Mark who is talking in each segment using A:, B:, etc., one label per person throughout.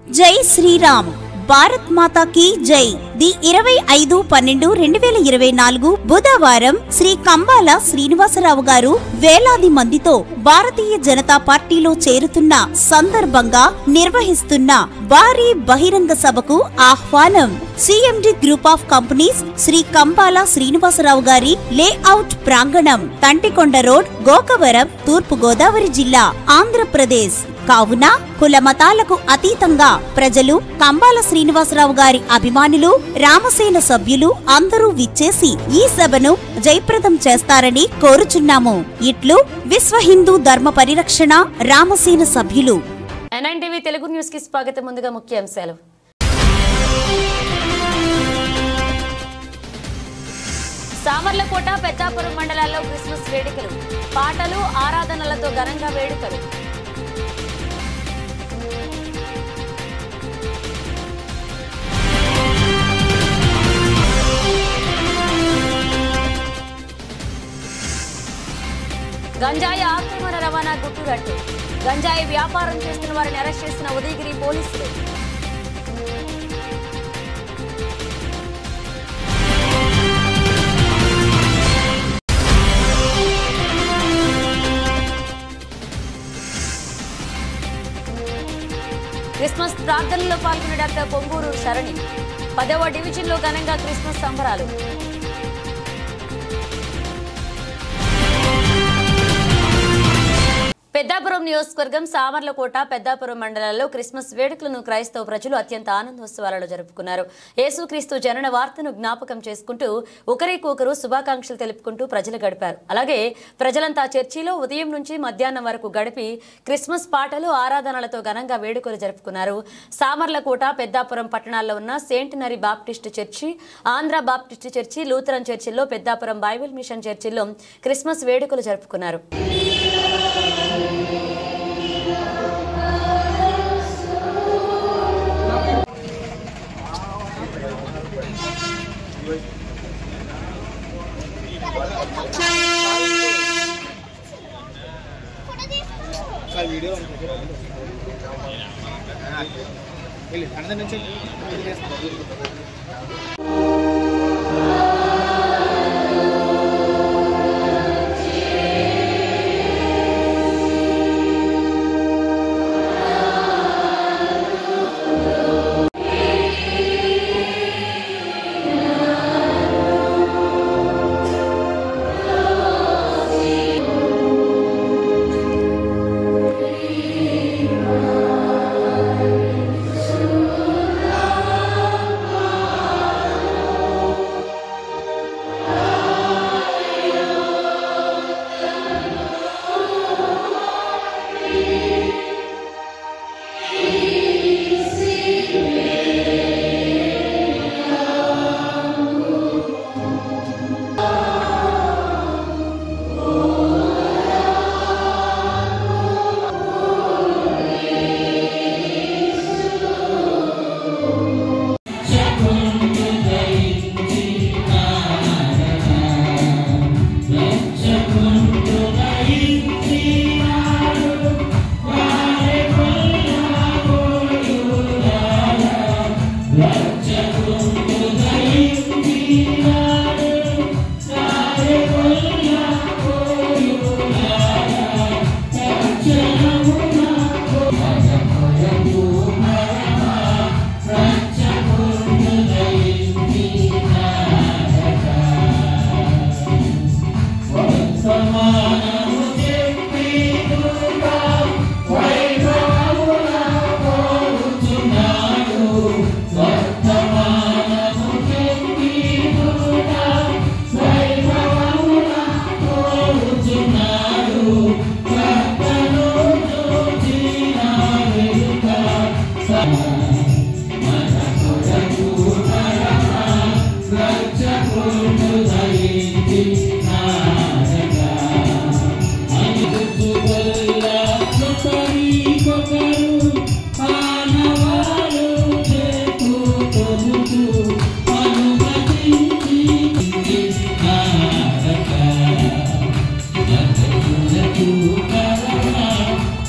A: జై శ్రీరామ్, భారత్ మాతా కీ జై. ది 25/12/2024 బుధవారం శ్రీ కంబాల శ్రీనివాసరావు గారు వేలాది మందితో భారతీయ జనతా పార్టీలో చేరుతున్న సందర్భంగా నిర్వహిస్తున్న భారీ బహిరంగ సభకు ఆహ్వానం. CMD group of companies Shri Kambala Srinivasarao గారి లేఅవుట్ ప్రాంగణం, తంటికొండ రోడ్, గోకవరం, తూర్పు గోదావరి జిల్లా, ఆంధ్రప్రదేశ్. కావున కుల మతాలకు అతీతంగా ప్రజలు, కంబాల శ్రీనివాసరావు గారి అభిమానులు, రామసేన సభ్యులు అందరూ విచ్చేసి ఈ సభను జయప్రదం చేస్తారని కోరుచున్నాము. ఇట్లు విశ్వ హిందూ ధర్మ పరిరక్షణ రామసేన సభ్యులు.
B: NNTV తెలుగు న్యూస్ కి స్వాగతం. ముందుగా ముఖ్యాంశాలు. సామర్లకోట, పెద్దాపురం మండలాల్లో క్రిస్మస్ వేడుకలు, పాటలు, ఆరాధనలతో ఘనంగా వేడుకలు. గంజాయి ఆక్రమణ రవాణా గుట్టురట్టు, గంజాయి వ్యాపారం చేస్తున్న వారిని అరెస్ట్ చేసిన ఉదయగిరి పోలీసులు. క్రిస్మస్ ప్రార్థనలో పాల్గొన్న డాక్టర్ పొంగూరు శరణి. 10వ డివిజన్లో ఘనంగా క్రిస్మస్ సంబరాలు. పెద్దాపురం నియోజకవర్గం సామర్లకోట, పెద్దాపురం మండలాల్లో క్రిస్మస్ వేడుకలను క్రైస్తవ ప్రజలు అత్యంత ఆనందోత్సవాలలో జరుపుకున్నారు. యేసుక్రీస్తు జనన వార్తను జ్ఞాపకం చేసుకుంటూ ఒకరికొకరు శుభాకాంక్షలు తెలుపుకుంటూ ప్రజలు గడిపారు. అలాగే ప్రజలంతా చర్చిలో ఉదయం నుంచి మధ్యాహ్నం వరకు గడిపి క్రిస్మస్ పాటలు, ఆరాధనలతో ఘనంగా వేడుకలు జరుపుకున్నారు. సామర్లకోట, పెద్దాపురం పట్టణాల్లో ఉన్న సెయింట్ నరీ Baptist church, Andhra Baptist church, Lutheran చర్చిల్లో, పెద్దాపురం బైబిల్ మిషన్ చర్చిల్లో క్రిస్మస్ వేడుకలు జరుపుకున్నారు.
C: వీడియో అందరి నుంచి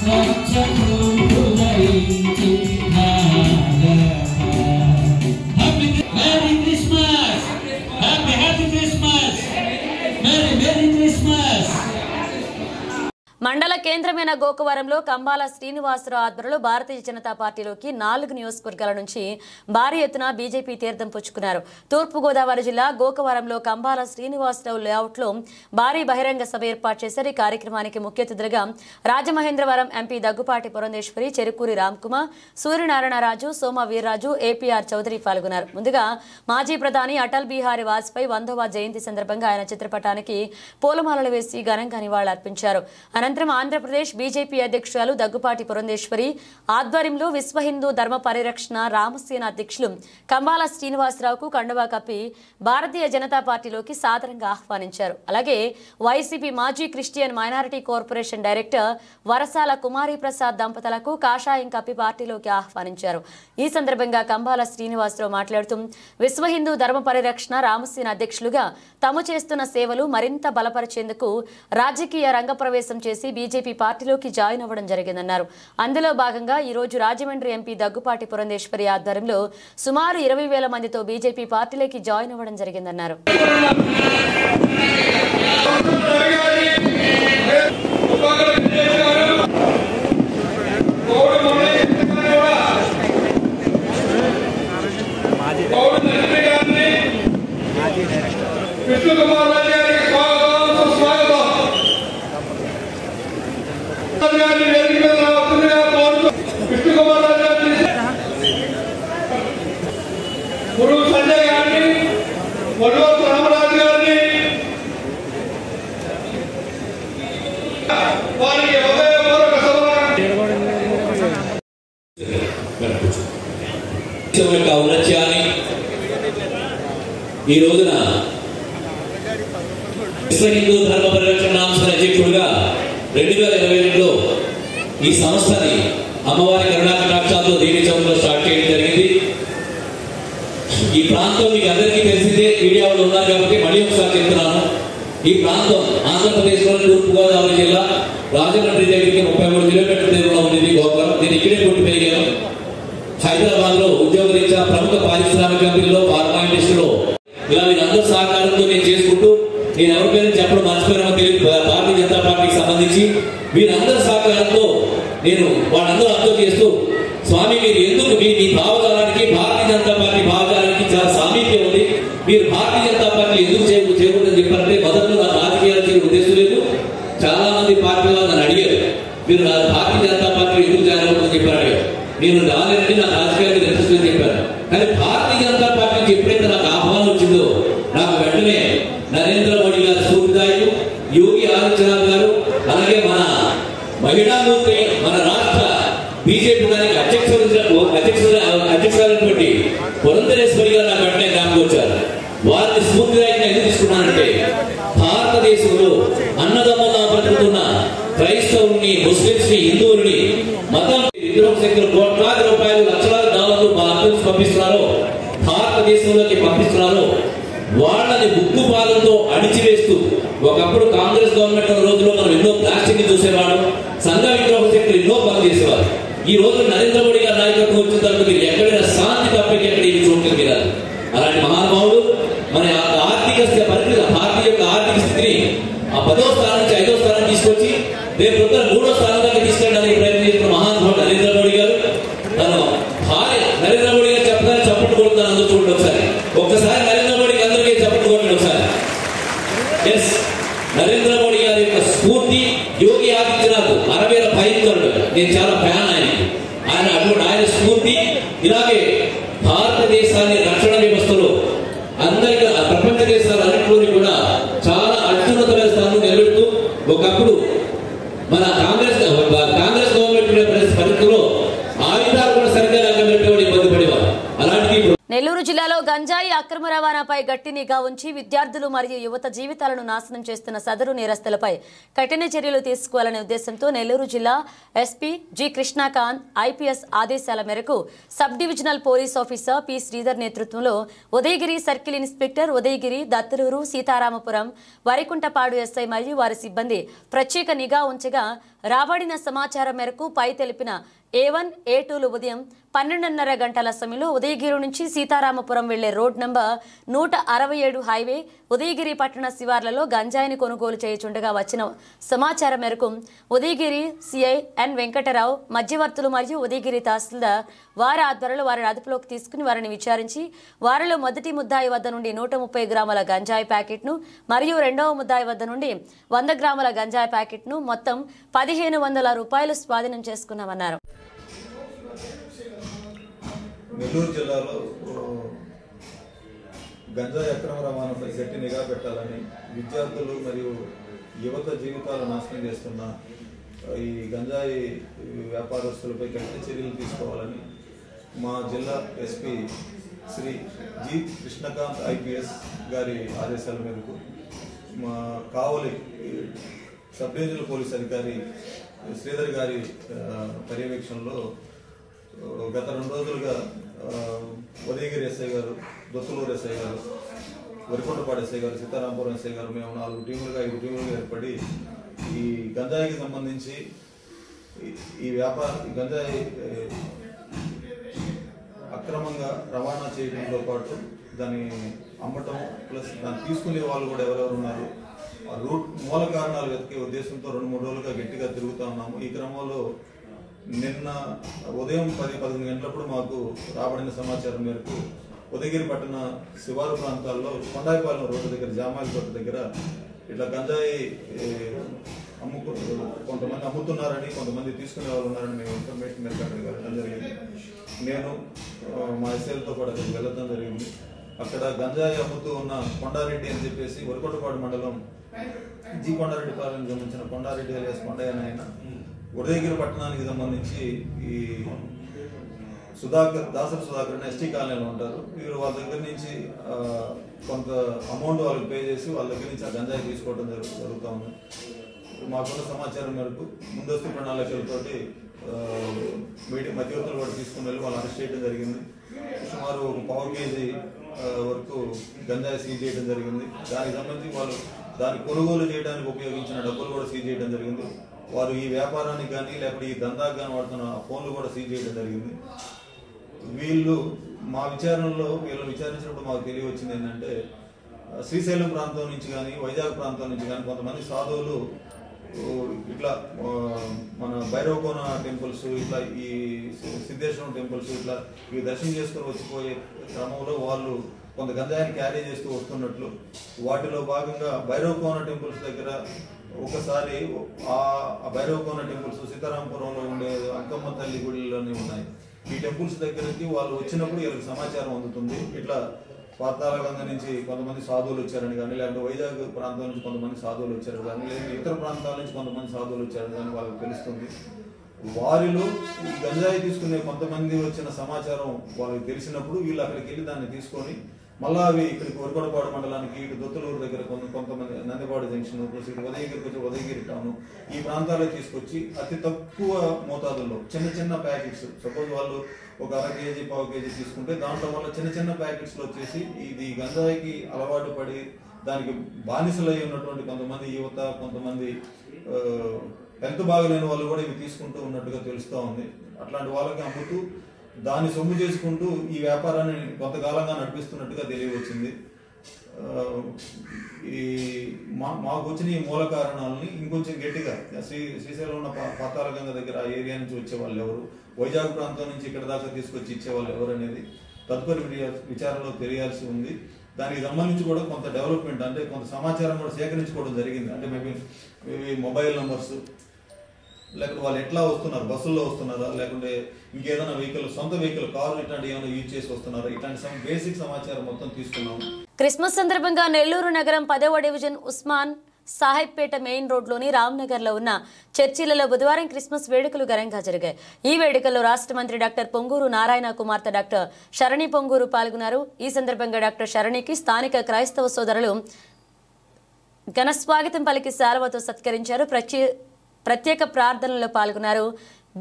D: Rachakun Budai Inti
B: కేంద్రమైన గోకవరంలో కంబాల శ్రీనివాసరావు ఆధ్వర్యంలో భారతీయ జనతా పార్టీలోకి 4 నియోజకవర్గాల నుంచి భారీ ఎత్తున బీజేపీ తీర్థం పుచ్చుకున్నారు. తూర్పుగోదావరి జిల్లా గోకవరంలో కంబాల శ్రీనివాసరావు లేఅవుట్లో భారీ బహిరంగ సభ ఏర్పాటు చేశారు. ఈ కార్యక్రమానికి ముఖ్య అతిథులుగా రాజమహేంద్రవరం ఎంపీ దగ్గుపాటి పురంధేశ్వరి, చెరుకూరి రామ్కుమార్, సూర్యనారాయణరాజు, సోమ వీర్రాజు, ఏపీఆర్ చౌదరి పాల్గొన్నారు. ముందుగా మాజీ ప్రధాని అటల్ బిహారీ వాజ్పేయి 100వ జయంతి సందర్భంగా ఆయన చిత్రపటానికి పూలమాలలు వేసి ఘనంగా నివాళులర్పించారు. అనంతరం ఆంధ్రప్రదేశ్ బీజేపీ అధ్యక్షురాలు దగ్గుపాటి పురంధేశ్వరి ఆధ్వర్యంలో విశ్వ హిందూ ధర్మ పరిరక్షణ రామసేన అధ్యక్షులు కంబాల శ్రీనివాసరావుకు కండువా కప్పి భారతీయ జనతా పార్టీలోకి సాదరంగా ఆహ్వానించారు. అలాగే వైసీపీ మాజీ Christian minority corporation director Varasala Kumari Prasad దంపతులకు కాషాయం కప్పి పార్టీలోకి ఆహ్వానించారు. ఈ సందర్భంగా కంబాల శ్రీనివాసరావు మాట్లాడుతూ విశ్వ హిందూ ధర్మ పరిరక్షణ రామసేన అధ్యక్షులుగా తాము చేస్తున్న సేవలు మరింత బలపరిచేందుకు రాజకీయ రంగ ప్రవేశం చేసి బీజేపీ పార్టీలోకి జాయిన్ అవ్వడం జరిగిందన్నారు. అందులో భాగంగా ఈ రోజు రాజమండ్రి ఎంపీ దగ్గుపాటి పురంధేశ్వరి ఆధ్వర్యంలో సుమారు 20,000 మందితో బీజేపీ పార్టీలోకి జాయిన్ అవ్వడం జరిగిందన్నారు.
D: ఔన్నత్యాన్ని ఈ రోజున విశ్వ హిందూ ధర్మ పరిరక్షణ రామసేన అధ్యక్షుడుగా 2022లో ఈ సంస్థని అమ్మవారి కరుణాకటాక్షాలతో దేవి చౌకలో స్టార్ట్ చేయడం జరిగింది. ఈ ప్రాంతం మీకు అందరికీ తెలిసిందే, మీడియా వాళ్ళు ఉన్నారు కాబట్టి మళ్ళీ ఒకసారి చెప్తున్నాను. ఈ ప్రాంతం ఆంధ్రప్రదేశ్లోని తూర్పుగోదావరి జిల్లా రాజమండ్రి దగ్గరికి 33 కిలోమీటర్ల దూరంలో ఉంది గోపురం. నేను ఇక్కడే పుట్టి పెరిగాను. హైదరాబాద్ లో ఉద్యోగరీత్యా ప్రముఖ పారిశ్రామిక కంపెనీలో ఫార్మా ఇండస్ట్రీలో ఇలా వీళ్ళందరూ సహకారంతో నేను చేసుకుంటూ, నేను ఎవరి పేరు చెప్పడం మర్చిపోయినా తెలియదు, భారతీయ జనతా పార్టీకి సంబంధించి వీరందరి సహకారంతో నేను వాళ్ళందరూ అర్థం చేస్తూ, స్వామి మీరు ఎందుకు మీ భావజాలానికి భారతీయ జనతా పార్టీ భావజాలానికి చాలా సామీప్యం ఉంది, మీరు భారతీయ జనతా పార్టీ ఎందుకు చేయకూడదని చెప్పారంటే మొదట్లో నా రాజకీయాలు చేయడం ఉద్దేశం లేదు. చాలా మంది పార్టీ వాళ్ళు నన్ను అడిగారు, మీరు భారతీయ జనతా పార్టీ ఎందుకు జాయిన్ అవుతుందని చెప్పారు. నేను రాలేనండి, నా రాజకీయాలకు ఇంట్రెస్ట్ అని చెప్పాను. కానీ భారతీయ జనతా పార్టీకి ఎప్పుడైతే నాకు ఆహ్వానం వచ్చిందో నాకు వెంటనే నరేంద్ర మోడీ గారు స్ఫూర్తిదాయకులు, యోగి ఆదిత్యనాథ్ గారు, అలాగే మన మహిళామూర్తి మన రాష్ట్ర బీజేపీ దానికి అధ్యక్షులైనటువంటి పురంధరేశ్వరి గారు నాకు వెంటనే జ్ఞాపకం వచ్చారు. వారిని స్ఫూర్తిదాయకంగా ఎందుకు తీసుకున్నానంటే భారతదేశంలో అన్నదమ్ములా బ్రతుకుతున్న క్రైస్తవుల్ని, ముస్లింస్ ని, హిందువుల్ని మతం విద్రోహ శక్తులు కోట్లాది రూపాయలు లక్షలాది డాలర్లు భారతదేశం పంపిస్తున్నారో, భారతదేశంలోకి పంపిస్తున్నారో వాళ్ళని ముక్కు పాదంతో అణిచివేస్తూ, ఒకప్పుడు కాంగ్రెస్ గవర్నమెంట్ రోజుల్లో మనం ఎన్నో ప్లాస్టిక్ చూసేవాడు, సంఘ విద్రోహ శక్తులు ఎన్నో పనులు చేసేవారు. ఈ రోజు నరేంద్ర మోడీ గారి నాయకత్వం వచ్చిన తర్వాత మీరు ఎక్కడైనా శాంతి తప్పకి ఎక్కడ ఏమి చూడటం మీద అలాంటి మహానుభావుడు మన ఆర్థిక పరిస్థితి, భారతీయ యొక్క ఆర్థిక స్థితిని ఆ 10వ స్థానం నుంచి 5వ స్థానం తీసుకొచ్చి రేపు 3వ స్థానం దాకా తీసుకెళ్ళడానికి ప్రయత్నం చేస్తున్న మహానుభావుడు నరేంద్ర మోడీ గారు. తను భార్య నరేంద్ర మోడీ గారు చెప్పగానే చప్పట్లు కొడుతున్నాను, అందరూ చూడండి ఒకసారి. ఒక్కసారి నరేంద్ర మోడీకి అందరికీ చప్పట్లు కొట్టండి ఒకసారి. ఎస్, నరేంద్ర మోడీ గారి యొక్క స్ఫూర్తి యోగి ఆదిత్యనాథ్ 60ల భయంకరుడు. నేను చాలా ఫ్యాన్ ఆయన అటువంటి ఆయన స్ఫూర్తి. ఇలాగే భారతదేశాన్ని రక్షణ వ్యవస్థలో అందరికీ ప్రపంచ దేశాలన్నింటిలోని కూడా చాలా అత్యున్నతమైన స్థానం నిలబెడుతూ, ఒకప్పుడు మన కాంగ్రెస్ గవర్నమెంట్ పరిస్థితుల్లో ఆయుధాలు కూడా సరిగ్గా పెట్టేవాడు, ఇబ్బంది పడేవారు. అలాంటి
B: నెల్లూరు జిల్లాలో గంజాయి అక్రమ రవాణాపై గట్టి నిఘా ఉంచి విద్యార్థులు మరియు యువత జీవితాలను నాశనం చేస్తున్న సదరు నేరస్తులపై కఠిన చర్యలు తీసుకోవాలనే ఉద్దేశంతో నెల్లూరు జిల్లా ఎస్పీ జి కృష్ణకాంత్ ఐపీఎస్ ఆదేశాల మేరకు sub divisional police officer P Sridhar నేతృత్వంలో Udayagiri circle inspector Udayagiri, Dattaluru, Seetharamapuram, Varikuntapadu SI మరియు వారి సిబ్బంది ప్రత్యేక నిఘా ఉంచగా రాబడిన సమాచారం మేరకు పై తెలిపిన A1, A2లు ఉదయం 12:30 గంటల సమయంలో ఉదయగిరి నుంచి సీతారామపురం వెళ్లే రోడ్ నంబర్ 167 హైవే ఉదయగిరి పట్టణ శివార్లలో గంజాయిని కొనుగోలు చేయుచుండగా వచ్చిన సమాచారం మేరకు ఉదయగిరి సిఐ ఎన్ వెంకటరావు, మధ్యవర్తులు మరియు ఉదయగిరి తహసీల్దార్ వారి ఆధ్వర్యంలో వారిని అదుపులోకి తీసుకుని వారిని విచారించి వారిలో మొదటి ముద్దాయి వద్ద నుండి 130 గ్రాముల గంజాయి ప్యాకెట్ను మరియు రెండవ ముద్దాయి వద్ద నుండి 100 గ్రాముల గంజాయి ప్యాకెట్ను మొత్తం 1500 రూపాయలు స్వాధీనం చేసుకున్నామన్నారు.
E: నెల్లూరు జిల్లాలో గంజాయి అక్రమ రవాణాపై గట్టి నిఘా పెట్టాలని, విద్యార్థులు మరియు యువత జీవితాలు నాశనం చేస్తున్న ఈ గంజాయి వ్యాపారస్తులపై గట్టి చర్యలు తీసుకోవాలని మా జిల్లా SP Shri G Krishnakanth IPS గారి ఆదేశాల మేరకు మా కావలి సబ్ డివిజనల్ పోలీస్ అధికారి శ్రీధర్ గారి పర్యవేక్షణలో గత 2 రోజులుగా ఉదయగిరి ఎస్ఐ గారు, దొత్తులూరు ఎస్ఐ గారు, వరికొండపాడు ఎస్ఐ గారు, సీతారామపురం ఎస్ఐ గారు మేము 4 టీములుగా 5 టీములుగా ఏర్పడి ఈ గంజాయికి సంబంధించి ఈ గంజాయి అక్రమంగా రవాణా చేయడంతో పాటు దాన్ని అమ్మటం ప్లస్ దాన్ని తీసుకునే వాళ్ళు కూడా ఎవరెవరు ఉన్నారు మూల కారణాలు వెతికే ఉద్దేశంతో 2-3 రోజులుగా గట్టిగా తిరుగుతూ ఉన్నాము. ఈ క్రమంలో నిన్న ఉదయం 10-11 గంటలప్పుడు మాకు రాబడిన సమాచారం మేరకు ఉదయగిరి పట్టణ శివారు ప్రాంతాల్లో కొండాయిపాలెం రోడ్డు దగ్గర జామాయిల తోట దగ్గర ఇట్లా గంజాయి కొంతమంది అమ్ముతున్నారని, కొంతమంది తీసుకునే వాళ్ళు ఉన్నారని మేము ఇన్ఫర్మేషన్ మేరకు అక్కడికి వెళ్ళడం జరిగింది. నేను మా ఎస్ఐలతో కూడా అక్కడికి వెళ్ళడం జరిగింది. అక్కడ గంజాయి అమ్ముతూ ఉన్న కొండారెడ్డి అని చెప్పేసి వరికొండపాడు మండలం జి కొండారెడ్డి పాలెం సంబంధించిన కొండారెడ్డి అలియాస్ కొండయ్య ఆయన ఉదయగిరి పట్టణానికి సంబంధించి ఈ దాసరి సుధాకర్ అని ఎస్టీ కాలనీలో ఉంటారు. వీరు వాళ్ళ దగ్గర నుంచి కొంత అమౌంట్ వాళ్ళకి పే చేసి వాళ్ళ దగ్గర నుంచి ఆ గంజాయి తీసుకోవడం జరుగుతూ ఉంది. మాకున్న సమాచారం మేరకు ముందస్తు ప్రణాళికలతోటి మధ్యవర్తులు కూడా తీసుకుని వెళ్ళి వాళ్ళు అరెస్ట్ చేయడం జరిగింది. సుమారు 1/4 కేజీ వరకు గంజాయి సీజ్ చేయడం జరిగింది. దానికి సంబంధించి వాళ్ళు దాన్ని కొనుగోలు చేయడానికి ఉపయోగించిన డబ్బులు కూడా సీజ్ చేయడం జరిగింది. వారు ఈ వ్యాపారానికి కానీ లేకపోతే ఈ దందాకు కానీ వాడుతున్న ఫోన్లు కూడా సీజ్ చేయడం జరిగింది. వీళ్ళు మా విచారణలో వీళ్ళు విచారించినప్పుడు మాకు తెలియవచ్చింది ఏంటంటే శ్రీశైలం ప్రాంతం నుంచి కానీ వైజాగ్ ప్రాంతం నుంచి కానీ కొంతమంది సాధువులు ఇట్లా మన భైరవకోన టెంపుల్స్, ఇట్లా ఈ సిద్ధేశ్వరం టెంపుల్స్ ఇట్లా ఇవి దర్శనం చేసుకొని వచ్చిపోయే క్రమంలో వాళ్ళు కొంత గంజాయిని క్యారీ చేస్తూ వస్తున్నట్లు, వాటిలో భాగంగా భైరవకోన టెంపుల్స్ దగ్గర ఒకసారి ఆ భైరవకోన టెంపుల్స్ సీతారామపురంలో ఉండే అంకమ్మ తల్లి గుడిలోనే ఉన్నాయి. ఈ టెంపుల్స్ దగ్గరికి వాళ్ళు వచ్చినప్పుడు వీళ్ళకి సమాచారం అందుతుంది. ఇట్లా పాతాళగంగ నుంచి కొంతమంది సాధువులు వచ్చారని కానీ, లేకపోతే వైజాగ్ ప్రాంతం నుంచి కొంతమంది సాధువులు వచ్చారు కానీ, లేదా ఇతర ప్రాంతాల నుంచి కొంతమంది సాధువులు వచ్చారని కానీ వాళ్ళకి తెలుస్తుంది. వారిలో ఈ గంజాయి తీసుకునే కొంతమంది వచ్చిన సమాచారం వాళ్ళకి తెలిసినప్పుడు వీళ్ళు అక్కడికి వెళ్ళి దాన్ని తీసుకొని మళ్ళా అవి ఇక్కడికి వరికొండపాడు మండలానికి ఇటు దొత్తులూరు దగ్గర కొంతమంది నందిపాడు జంక్షన్ ఇటు ఉదయగిరికి వచ్చి ఉదయగిరి టౌన్ ఈ ప్రాంతాల్లో తీసుకొచ్చి అతి తక్కువ మోతాదుల్లో చిన్న ప్యాకెట్స్, సపోజ్ వాళ్ళు ఒక 1/2 కేజీ 1/4 కేజీ తీసుకుంటే దాంట్లో వల్ల చిన్న ప్యాకెట్స్ లో వచ్చేసి ఇది గంజాయికి అలవాటు పడి దానికి బానిసలై ఉన్నటువంటి కొంతమంది యువత, కొంతమంది హెల్త్ బాగలేని వాళ్ళు కూడా ఇవి తీసుకుంటూ ఉన్నట్టుగా తెలుస్తూ ఉంది. అట్లాంటి వాళ్ళకి అమ్ముతూ దాన్ని సొమ్ము చేసుకుంటూ ఈ వ్యాపారాన్ని కొంతకాలంగా నడిపిస్తున్నట్టుగా తెలియవచ్చింది. ఈ మాకు వచ్చిన ఈ మూల కారణాలని ఇంకొంచెం గట్టిగా శ్రీశైలం ఉన్న పాతాళగంగ దగ్గర ఆ ఏరియా నుంచి వచ్చే వాళ్ళు ఎవరు, వైజాగ్ ప్రాంతం నుంచి ఇక్కడ దాకా తీసుకొచ్చి ఇచ్చేవాళ్ళు ఎవరు అనేది తదుపరి విచారణలో తెలియాల్సి ఉంది. దానికి సంబంధించి కూడా కొంత డెవలప్మెంట్ అంటే కొంత సమాచారం కూడా సేకరించుకోవడం జరిగింది. అంటే మేబీ మొబైల్ నంబర్స్, లేకపోతే వాళ్ళు ఎట్లా వస్తున్నారు, బస్సుల్లో వస్తున్నారా, లేకుంటే ఇంకేదైనా వెహికల్, సొంత వెహికల్, కారు ఇట్లాంటి ఏమైనా యూజ్ చేసి వస్తున్నారా, ఇట్లాంటి బేసిక్ సమాచారం మొత్తం తీసుకున్నాం.
B: క్రిస్మస్ సందర్భంగా నెల్లూరు నగరం 10వ డివిజన్ ఉస్మాన్ సాహెబ్పేట మెయిన్ రోడ్లోని రామ్నగర్లో ఉన్న చర్చిలలో బుధవారం క్రిస్మస్ వేడుకలు ఘనంగా జరిగాయి. ఈ వేడుకల్లో రాష్ట్ర మంత్రి డాక్టర్ పొంగూరు నారాయణ కుమార్తె డాక్టర్ శరణి పొంగూరు పాల్గొన్నారు. ఈ సందర్భంగా డాక్టర్ శరణికి స్థానిక క్రైస్తవ సోదరులు ఘన స్వాగతం పలికి శాలువతో సత్కరించారు. ప్రత్యేక ప్రార్థనలో పాల్గొన్నారు.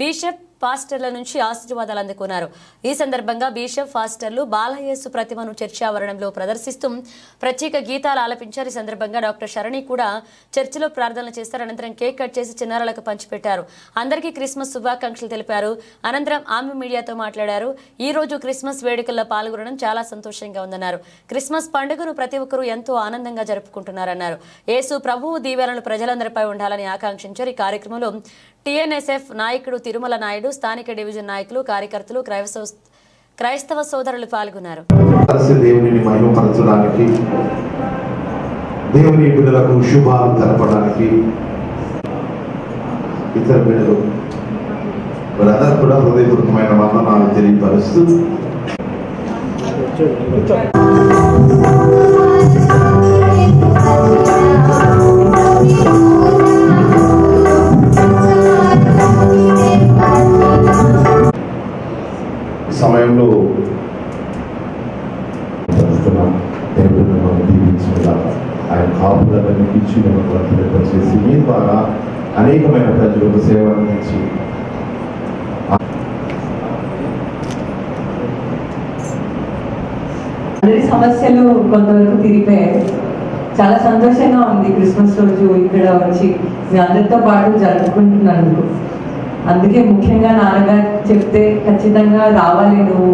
B: బిషప్ పాస్టర్ల నుంచి ఆశీర్వాదాలు అందుకున్నారు. ఈ సందర్భంగా బిషప్ పాస్టర్లు బాలయేసు ప్రతిమను చర్చి ఆవరణంలో ప్రదర్శిస్తూ ప్రత్యేక గీతాలు ఆలపించారు. ఈ సందర్భంగా డాక్టర్ శరణి కూడా చర్చిలో ప్రార్థనలు చేస్తారు. అనంతరం కేక్ కట్ చేసి చిన్నారులకు పంచిపెట్టారు. అందరికీ క్రిస్మస్ శుభాకాంక్షలు తెలిపారు. అనంతరం ఆమె మీడియాతో మాట్లాడారు. ఈ రోజు క్రిస్మస్ వేడుకల్లో పాల్గొనడం చాలా సంతోషంగా ఉందన్నారు. క్రిస్మస్ పండుగను ప్రతి ఒక్కరూ ఎంతో ఆనందంగా జరుపుకుంటున్నారన్నారు. యేసు ప్రభువు దీవెనలు ప్రజలందరిపై ఉండాలని ఆకాంక్షించారు. ఈ కార్యక్రమంలో టీఎన్ఎస్ఎఫ్ నాయకుడు తిరుమల నాయుడు, స్థానిక డివిజన్ నాయకులు, కార్యకర్తలు, క్రైస్తవ సోదరులు పాల్గొన్నారు.
F: దేవుని మహిమపరచడానికి, దేవుని బిడ్డలకు శుభాలు తెలపడానికి ఇతర బిడ్డలు వారందరూ కూడా హృదయపూర్వకమైన వందనాలు తెలియపరుస్తూ సమయంలో ఆయన కాపులను ఇచ్చి చేసి మీ ద్వారా అనేకమైన ప్రజలకు సేవ అందించి
G: అందరి సమస్యలు కొంతవరకు తీరిపోయాయి. చాలా సంతోషంగా ఉంది క్రిస్మస్ రోజు ఇక్కడ వచ్చి మీ అందరితో పాటు జరుపుకుంటున్నందుకు. అందుకే ముఖ్యంగా నాన్నగారు చెప్తే ఖచ్చితంగా రావాలి, నువ్వు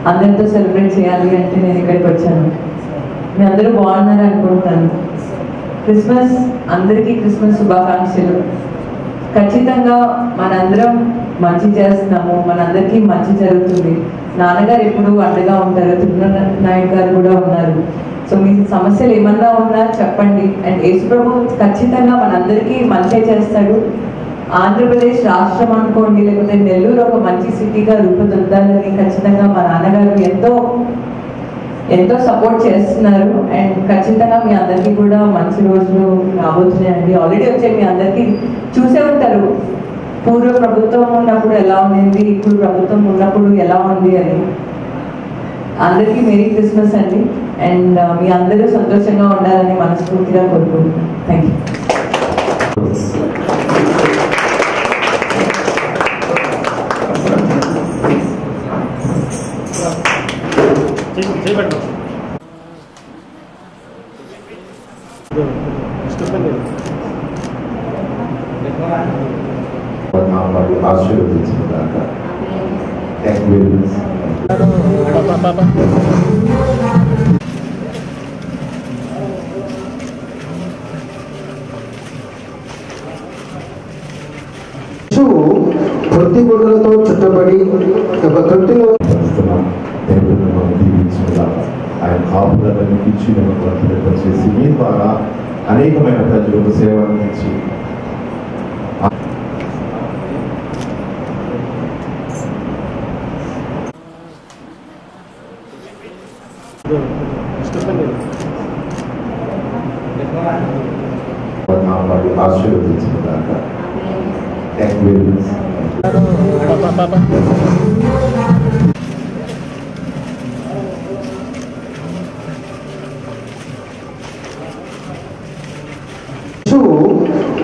G: అందరితో సెలబ్రేట్ చేయాలి అంటే నేను ఇక్కడికి వచ్చాను. మీ అందరూ బాగున్నారు అనుకుంటున్నాను. క్రిస్మస్ అందరికీ క్రిస్మస్ శుభాకాంక్షలు. ఖచ్చితంగా మనందరం మంచి చేస్తున్నాము, మనందరికీ మంచి జరుగుతుంది. నాన్నగారు ఎప్పుడు అండగా ఉంటారు, తిరుమల నాయుడు గారు కూడా ఉన్నారు. సో మీ సమస్యలు ఏమన్నా ఉన్నా చెప్పండి. అండ్ యేసుప్రభు ఖచ్చితంగా మనందరికీ మంచి చేస్తాడు. ఆంధ్రప్రదేశ్ రాష్ట్రం అనుకోండి, లేకపోతే నెల్లూరు ఒక మంచి సిటీగా రూపుదిద్దాలని ఖచ్చితంగా మా నాన్నగారు ఎంతో సపోర్ట్ చేస్తున్నారు. అండ్ ఖచ్చితంగా మీ అందరికీ కూడా మంచి రోజులు రాబోతున్నాయండి. ఆల్రెడీ వచ్చే మీ అందరికీ చూసే ఉంటారు పూర్వ ప్రభుత్వం ఉన్నప్పుడు ఎలా ఉంది, ఇప్పుడు ప్రభుత్వం ఉన్నప్పుడు ఎలా ఉంది అని. అందరికీ మేరీ క్రిస్మస్ అండి. అండ్ మీ అందరూ సంతోషంగా ఉండాలని మనస్ఫూర్తిగా కోరుకుంటున్నాను. Thank you.
F: ఆశీర్వదించుకున్నాక
H: ప్రతి గుడ్డలతో చుట్టబడి ఒక తొట్టిలో
F: ఆయన కాపులను ఇచ్చి చేసి మీ ద్వారా అనేకమైన ప్రజలకు సేవ అందించి ఆశీర్వదించుకున్నాక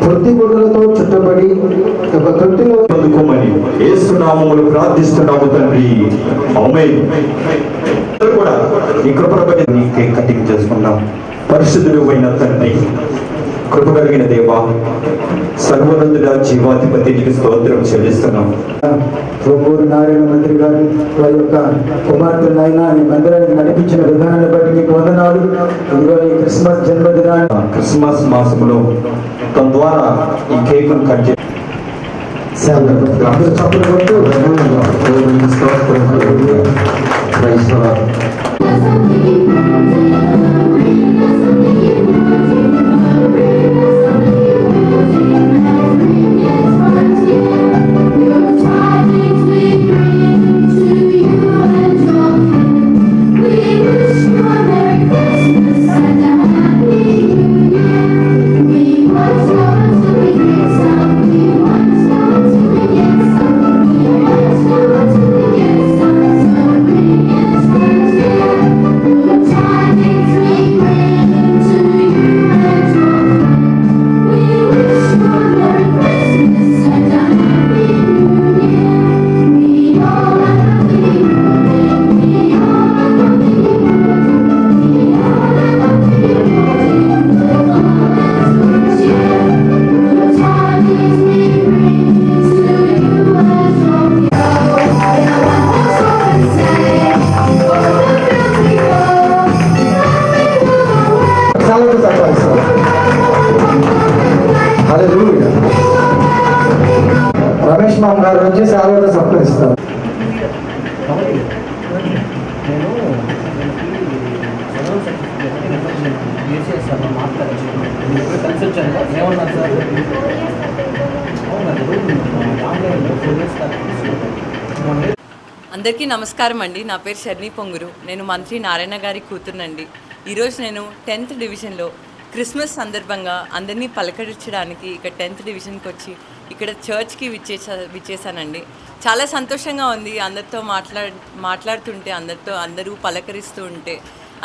H: ప్రతి గుడ్డలతో చుట్టబడి ఒక తొట్టిలో
I: అందుకోమని యేసునామములో ప్రార్థిస్తున్నాము తండ్రి. ఆమేన్. కూడా ఈ కృపను బట్టి నీ కేక్ కటింగ్ చేసుకున్నాం. పరిశుద్ధుడు అయిన తండ్రి, కృప కలిగిన దేవా, సర్వోన్నతుడ, జీవాధిపతి, నీకు స్తోత్రం చెల్లిస్తున్నాం.
H: రొంగూరు నారాయణ మంత్రి గారు వారి యొక్క కుమార్తెనైనా ఈ మందిరానికి నడిపించిన విధానాన్ని బట్టి మీకు వందనాలు. ఇదిగో ఈ క్రిస్మస్ జన్మదినాన్ని
I: క్రిస్మస్ మాసంలో తద్వారా ఈ కేక్ కట్ చేసి
J: Yes, నేను చదవ సర్టిఫికేట్ చేస్తాను మాట్లాడాను కలిసి వచ్చాను ఏమన్నారు సార్
G: అందరికీ నమస్కారం అండి. నా పేరు శర్ణి పొంగురు. నేను మంత్రి నారాయణ గారి కూతురునండి. ఈరోజు నేను 10th డివిజన్లో క్రిస్మస్ సందర్భంగా అందరినీ పలకరించడానికి ఇక్కడ 10th డివిజన్కి వచ్చి ఇక్కడ చర్చ్కి విచ్చేసానండి. చాలా సంతోషంగా ఉంది. అందరితో మాట్లాడుతుంటే అందరూ పలకరిస్తూ ఉంటే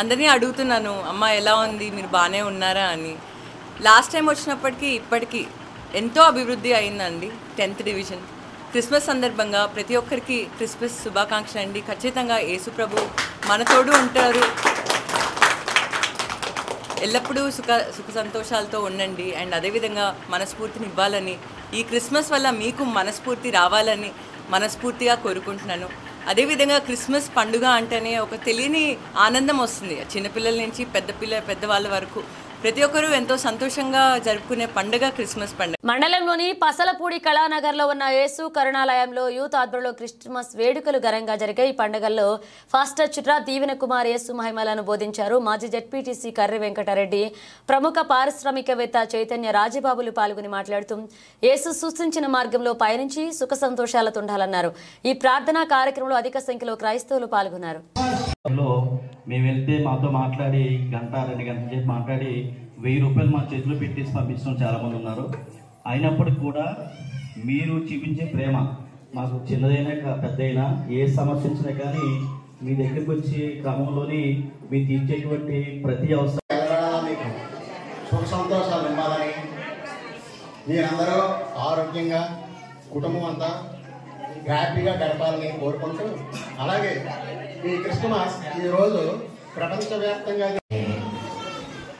G: అందరినీ అడుగుతున్నాను, అమ్మ ఎలా ఉంది, మీరు బాగానే ఉన్నారా అని. లాస్ట్ టైం వచ్చినప్పటికీ ఇప్పటికీ ఎంతో అభివృద్ధి అయిందండి 10th డివిజన్. క్రిస్మస్ సందర్భంగా ప్రతి ఒక్కరికి క్రిస్మస్ శుభాకాంక్షలు అండి. ఖచ్చితంగా యేసు ప్రభు మనతోడు ఉంటారు. ఎల్లప్పుడూ సుఖ సంతోషాలతో ఉండండి. అండ్ అదేవిధంగా మనస్ఫూర్తిని ఇవ్వాలని, ఈ క్రిస్మస్ వల్ల మీకు మనస్ఫూర్తి రావాలని మనస్ఫూర్తిగా కోరుకుంటున్నాను. అదేవిధంగా క్రిస్మస్ పండుగ అంటేనే ఒక తెలియని ఆనందం వస్తుంది. చిన్నపిల్లల నుంచి పెద్దవాళ్ళ వరకు ప్రతి ఒక్కరూ ఎంతో సంతోషంగా జరుపుకునే పండుగ క్రిస్మస్ పండుగ.
B: మండలంలోని పసలపూడి కళానగర్లో ఉన్న యేసు కరుణాలయంలో యూత్ ఆధ్వర్యంలో క్రిస్మస్ వేడుకలు ఘనంగా జరిగాయి. ఈ పండుగల్లో ఫాస్టర్ చిట్రా దీవెన కుమార్ యేసు మహిమలను బోధించారు. మాజీ జెడ్పీటీసీ కర్రి వెంకటరెడ్డి, ప్రముఖ పారిశ్రామికవేత్త చైతన్య రాజబాబులు పాల్గొని మాట్లాడుతూ యేసు సూచించిన మార్గంలో పయనించి సుఖ సంతోషాలతో ఉండాలన్నారు. ఈ ప్రార్థనా కార్యక్రమంలో అధిక సంఖ్యలో క్రైస్తవులు పాల్గొన్నారు.
J: మేము వెళ్తే మాతో మాట్లాడి 1-2 గంటల సేపు మాట్లాడి 1000 రూపాయలు మా చేతిలో పెట్టేసి పంపించడం చాలామంది ఉన్నారు. అయినప్పటికీ కూడా మీరు చూపించే ప్రేమ మాకు చిన్నదైనా పెద్దయినా ఏ సమస్య వచ్చినా కానీ మీ దగ్గరికి వచ్చే క్రమంలోని మీరు తీర్చేటువంటి ప్రతి అవసరం
K: మీకు సుఖ సంతోషాలు ఇవ్వాలని, మీరందరూ ఆరోగ్యంగా కుటుంబం అంతా హ్యాపీగా గడపాలని కోరుకుంటూ, అలాగే ఈ క్రిస్మస్ ఈరోజు ప్రపంచవ్యాప్తంగా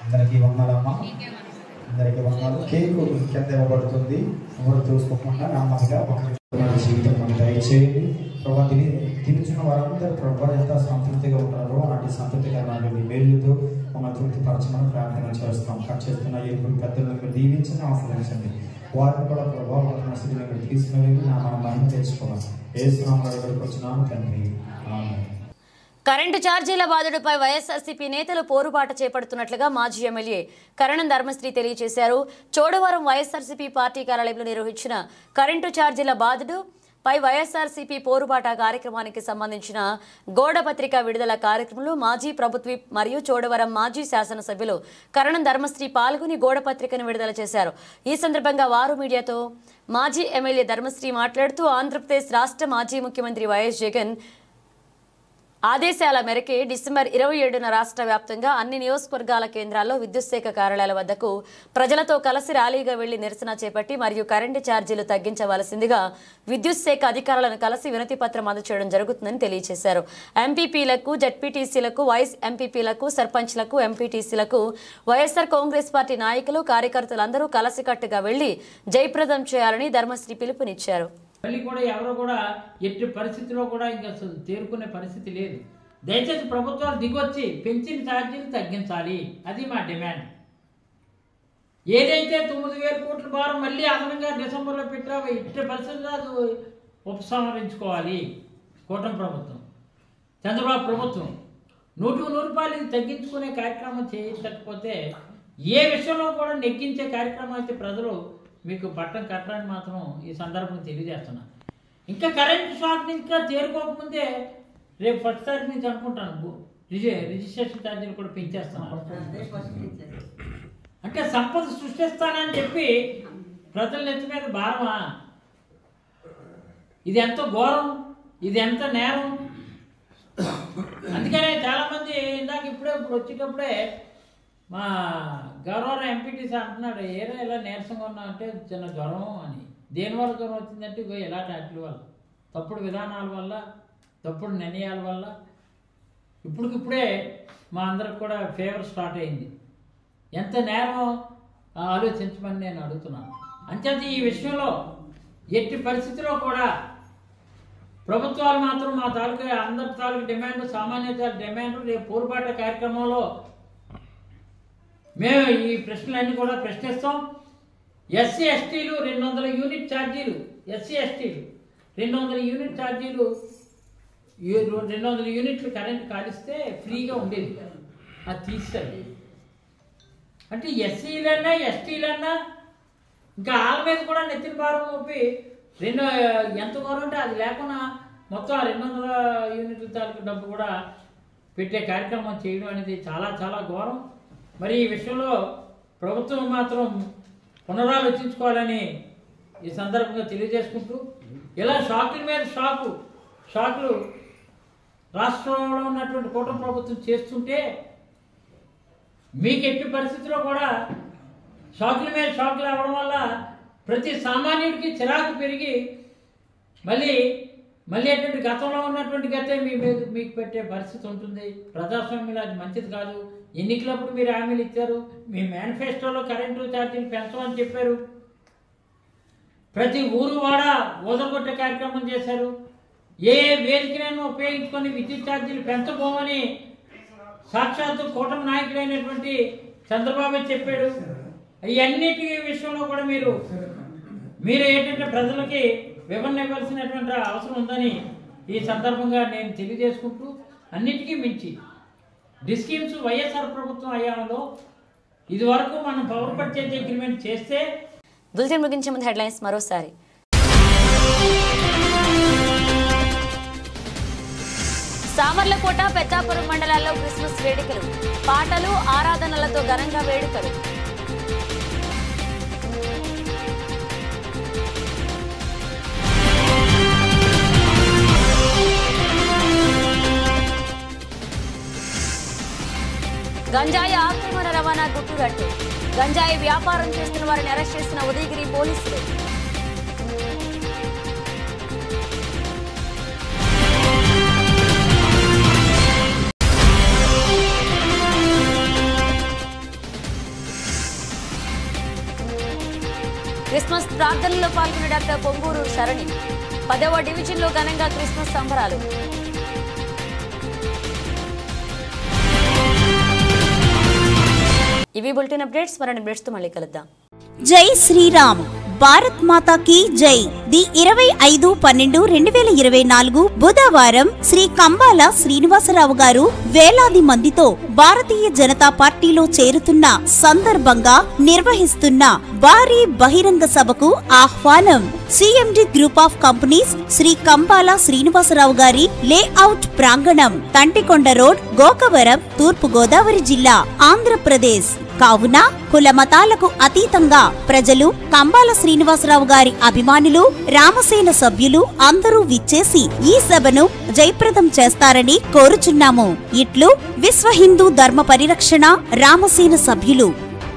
L: అందరికీ వందలమ్మ, అందరికీ వందలు. కేక్ కింద ఇవ్వబడుతుంది. ఎవరు చూసుకోకుండా నెమ్మదిగా ఒక జీవితం మనకు దయచేయండి. ప్రభావ తినుచున్న వారందరూ ప్రభావ ఎంత సంతృప్తిగా ఉంటారో అలాంటి సంతృప్తికరమైన మేలుతో మమ్మల్ని తృప్తిపరచమని ప్రార్థన చేస్తాం. కట్ చేస్తున్న ఎప్పుడు పెద్దలను దీవించని ఆశ్రయించండి. వారిని కూడా ప్రభావం మీరు తీసుకుని నా మన మహిమ తెచ్చుకోవాలి. ఏసునామములో ఇక్కడికి వచ్చినాము తండ్రి, ఆమేన్.
B: కరెంటు ఛార్జీల బాధుడిపై వైఎస్ఆర్సీపీ నేతలు పోరుబాట చేపడుతున్నట్లుగా మాజీ ఎమ్మెల్యే కరణం ధర్మశ్రీ తెలియజేశారు. చోడవరం వైఎస్ఆర్సీపీ పార్టీ కార్యాలయంలో నిర్వహించిన కరెంటు ఛార్జీల బాధుడు పై వైఎస్ఆర్సీపీ పోరుబాట కార్యక్రమానికి సంబంధించిన గోడపత్రిక విడుదల కార్యక్రమంలో మాజీ ప్రభుత్వ మరియు చోడవరం మాజీ శాసనసభ్యులు కరణం ధర్మశ్రీ పాల్గొని గోడపత్రికను విడుదల చేశారు. ఈ సందర్భంగా వారు మీడియాతో మాజీ ఎమ్మెల్యే ధర్మశ్రీ మాట్లాడుతూ ఆంధ్రప్రదేశ్ రాష్ట్ర మాజీ ముఖ్యమంత్రి వైఎస్ జగన్ ఆదేశాల మేరకే డిసెంబర్ 27న రాష్ట్ర వ్యాప్తంగా అన్ని నియోజకవర్గాల కేంద్రాల్లో విద్యుత్ శాఖ కార్యాలయాల వద్దకు ప్రజలతో కలిసి ర్యాలీగా వెళ్లి నిరసన చేపట్టి మరియు కరెంటు ఛార్జీలు తగ్గించవలసిందిగా విద్యుత్ శాఖ అధికారులను కలిసి వినతి పత్రం అందజేయడం జరుగుతుందని తెలియజేశారు. ఎంపీపీలకు, జెడ్పీటీసీలకు, వైస్ ఎంపీపీలకు, సర్పంచ్లకు, ఎంపీటీసీలకు వైఎస్ఆర్ కాంగ్రెస్ పార్టీ నాయకులు, కార్యకర్తలందరూ కలిసికట్టుగా వెళ్లి జయప్రదం చేయాలని ధర్మశ్రీ పిలుపునిచ్చారు.
M: మళ్ళీ కూడా ఎవరు కూడా ఎట్టి పరిస్థితిలో కూడా ఇంకా తేరుకునే పరిస్థితి లేదు. దయచేసి ప్రభుత్వాలు దిగొచ్చి పెంచిన ఛార్జీలు తగ్గించాలి, అది మా డిమాండ్. ఏదైతే 9,000 కోట్ల భారం మళ్ళీ అదనంగా డిసెంబర్లో పెట్టావో ఇట్టి పరిస్థితుల్లో అది ఉపసంహరించుకోవాలి. కూటమి ప్రభుత్వం, చంద్రబాబు ప్రభుత్వం 100 రూపాయలు తగ్గించుకునే కార్యక్రమం చేయకపోతే ఏ విషయంలో కూడా నెగ్గించే కార్యక్రమం అయితే ప్రజలు మీకు బట్టం కట్టడానికి మాత్రం ఈ సందర్భంగా తెలియజేస్తున్నాను. ఇంకా కరెంట్ షాక్ నుంచి ఇంకా చేరుకోకముందే రేపు 1st తారీఖు నుంచి అనుకుంటాను రిజిస్ట్రేషన్ ఛార్జీలు కూడా పెంచేస్తున్నాను. అంటే సంపద సృష్టిస్తానని చెప్పి ప్రజల నెత్తి మీద భారమా? ఇది ఎంత ఘోరం, ఇది ఎంత నేరం. అందుకనే చాలామంది ఇందాక ఇప్పుడు వచ్చేటప్పుడే మా గౌరవ ఎంపీటీసీ అంటున్నాడు, ఏదో ఇలా నీరసంగా ఉన్నా అంటే చిన్న జ్వరం అని. దేనివల్ల జ్వరం వచ్చిందంటే ఇగో ఇలాంటి వాటి వల్ల, తప్పుడు విధానాల వల్ల, తప్పుడు నిర్ణయాల వల్ల ఇప్పుడే మా అందరికి కూడా ఫీవర్ స్టార్ట్ అయింది. ఎంత నేరం ఆలోచించమని నేను అడుగుతున్నాను. అంచేత ఈ విషయంలో ఎట్టి పరిస్థితిలో కూడా ప్రభుత్వాలు మాత్రం మా తాలూకా అందరి తాలూకు డిమాండ్, సామాన్య డిమాండ్ రేపు పోరుబాట కార్యక్రమంలో మేము ఈ ప్రశ్నలన్నీ కూడా ప్రశ్నిస్తాం. ఎస్సీ ఎస్టీలు 200 యూనిట్ ఛార్జీలు, ఎస్సీ ఎస్టీలు 200 యూనిట్ ఛార్జీలు 200 యూనిట్లు కరెంట్ కాలిస్తే ఫ్రీగా ఉండేది, అది తీస్తారు. అంటే ఎస్సీలన్నా ఎస్టీలన్నా ఇంకా వాళ్ళ మీద కూడా నెత్తిన భారం మోపి ఎంత ఘోరం అంటే అది లేకుండా మొత్తం 200 యూనిట్ల తాలూకు డబ్బు కూడా పెట్టే కార్యక్రమం చేయడం అనేది చాలా చాలా ఘోరం. మరి ఈ విషయంలో ప్రభుత్వం మాత్రం పునరాలోచించుకోవాలని ఈ సందర్భంగా తెలియజేసుకుంటూ, ఇలా షాకుల మీద షాకులు రాష్ట్రంలో ఉన్నటువంటి కూటమి ప్రభుత్వం చేస్తుంటే మీకు ఎట్టి పరిస్థితుల్లో కూడా షాకుల మీద షాకులు అవ్వడం వల్ల ప్రతి సామాన్యుడికి చిరాకు పెరిగి మళ్ళీ అటువంటి గతంలో ఉన్నటువంటి గతే మీకు పెట్టే పరిస్థితి ఉంటుంది. ప్రజాస్వామ్యంలో అది మంచిది కాదు. ఎన్నికలప్పుడు మీరు హామీలు ఇచ్చారు, మీ మేనిఫెస్టోలో కరెంటు ఛార్జీలు పెంచమని చెప్పారు, ప్రతి ఊరు వాడ ఊదరగొట్టే కార్యక్రమం చేశారు, ఏ వేదికనైనా ఉపయోగించుకొని విద్యుత్ ఛార్జీలు పెంచబోమని సాక్షాత్తు కూటమి నాయకుడైనటువంటి చంద్రబాబు చెప్పాడు. ఇవన్నిటి విషయంలో కూడా మీరు ఏంటంటే ప్రజలకి వివరణ ఇవ్వాల్సినటువంటి అవసరం ఉందని ఈ సందర్భంగా నేను తెలియజేసుకుంటూ, అన్నిటికీ మించి డిస్కీమ్స్ వైఎస్ఆర్ ప్రభుత్వం హయాంలో ఇదివరకు మనం పవర్ పర్చేజ్ అగ్రిమెంట్ చేస్తే.
B: బులెటిన్ ముగించే ముందు హెడ్లైన్స్ మరోసారి. సామర్లకోట, పెద్దాపురం మండలాల్లో క్రిస్మస్ వేడుకలు, పాటలు ఆరాధనలతో ఘనంగా వేడుకలు. గంజాయి ఆక్రమణ రవాణా గుట్టురట్టు, గంజాయి వ్యాపారం చేస్తున్న వారిని అరెస్ట్ చేసిన ఉదయగిరి పోలీసులు. క్రిస్మస్ ప్రార్థనలో పాల్గొన్న డాక్టర్ పొంగూరు శరణి, 10వ డివిజన్లో ఘనంగా క్రిస్మస్ సంబరాలు. ఇవి బులెటిన్ అప్డేట్స్. మరిన్ని అప్డేట్స్ తో మళ్ళీ కలుద్దాం.
A: జై శ్రీరామ్, భారత్ మాతా కీ జై. ది 25/12/2024 బుధవారం శ్రీ కంబాల శ్రీనివాసరావు గారు వేలాది మందితో భారతీయ జనతా పార్టీలో చేరుతున్న సందర్భంగా నిర్వహిస్తున్న భారీ బహిరంగ సభకు ఆహ్వానం. CMD group of companies, Shri Kambala Srinivasarao గారి లేఅవుట్ ప్రాంగణం, తంటికొండ రోడ్, గోకవరం, తూర్పు గోదావరి జిల్లా, ఆంధ్రప్రదేశ్. కావున కుల మతాలకు అతీతంగా ప్రజలు, కంబాల శ్రీనివాసరావు గారి అభిమానులు, రామసేన సభ్యులు అందరూ విచ్చేసి ఈ సభను జయప్రదం చేస్తారని కోరుచున్నాము. ఇట్లు విశ్వ హిందూ ధర్మ పరిరక్షణ రామసేన సభ్యులు.